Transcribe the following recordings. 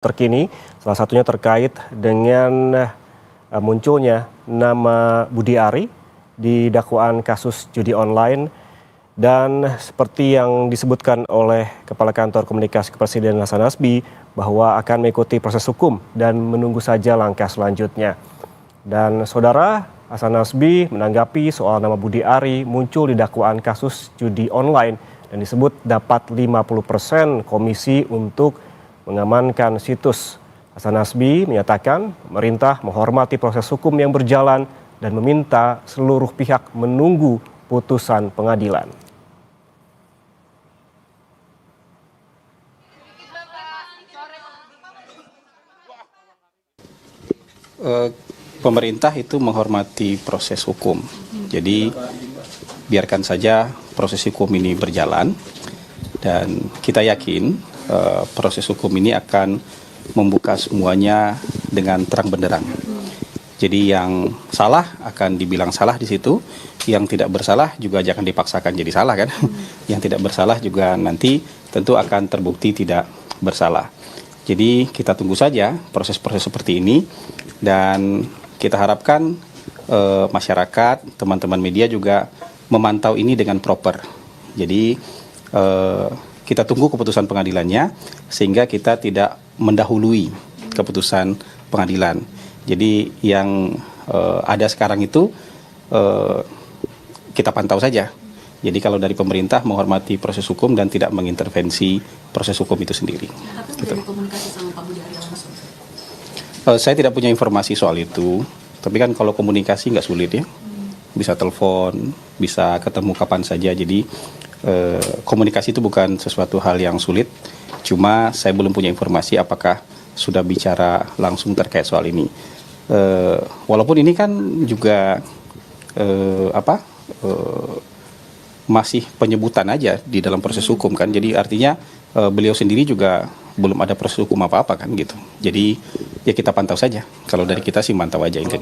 terkini, salah satunya terkait dengan munculnya nama Budi Ari di dakwaan kasus judi online dan seperti yang disebutkan oleh Kepala Kantor Komunikasi Kepresidenan Hasan Nasbi bahwa akan mengikuti proses hukum dan menunggu saja langkah selanjutnya. Dan saudara, Hasan Nasbi menanggapi soal nama Budi Ari muncul di dakwaan kasus judi online dan disebut dapat 50% komisi untuk mengamankan situs. Hasan Nasbi menyatakan pemerintah menghormati proses hukum yang berjalan dan meminta seluruh pihak menunggu putusan pengadilan. Pemerintah itu menghormati proses hukum. Jadi biarkan saja proses hukum ini berjalan dan kita yakin proses hukum ini akan membuka semuanya dengan terang benderang. Jadi yang salah akan dibilang salah di situ, yang tidak bersalah juga jangan dipaksakan jadi salah kan. Yang tidak bersalah juga nanti tentu akan terbukti tidak bersalah. Jadi kita tunggu saja proses-proses seperti ini dan kita harapkan masyarakat, teman-teman media juga memantau ini dengan proper. Jadi kita tunggu keputusan pengadilannya sehingga kita tidak mendahului keputusan pengadilan. Jadi yang ada sekarang itu kita pantau saja. Jadi kalau dari pemerintah menghormati proses hukum dan tidak mengintervensi proses hukum itu sendiri. Gitu. Komunikasi sama Pak Budi Ari langsung? Saya tidak punya informasi soal itu. Tapi kan kalau komunikasi nggak sulit ya. Bisa telepon, bisa ketemu kapan saja. Jadi komunikasi itu bukan sesuatu hal yang sulit, cuma saya belum punya informasi apakah sudah bicara langsung terkait soal ini. Walaupun ini kan juga masih penyebutan aja di dalam proses hukum kan, jadi artinya beliau sendiri juga belum ada proses hukum apa-apa kan gitu. Jadi ya kita pantau saja. Kalau dari kita sih mantau aja gitu.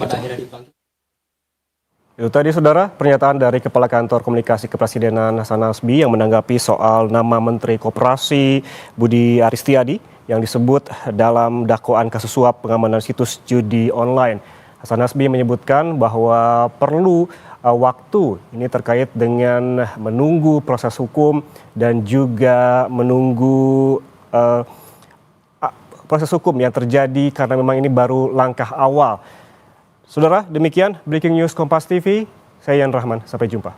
Itu tadi saudara pernyataan dari Kepala Kantor Komunikasi Kepresidenan Hasan Nasbi yang menanggapi soal nama Menteri Koperasi Budi Ari Setiadi yang disebut dalam dakwaan kasus suap pengamanan situs judi online. Hasan Nasbi menyebutkan bahwa perlu waktu ini terkait dengan menunggu proses hukum dan juga menunggu proses hukum yang terjadi karena memang ini baru langkah awal. Saudara, demikian Breaking News Kompas TV. Saya Yan Rahman, sampai jumpa.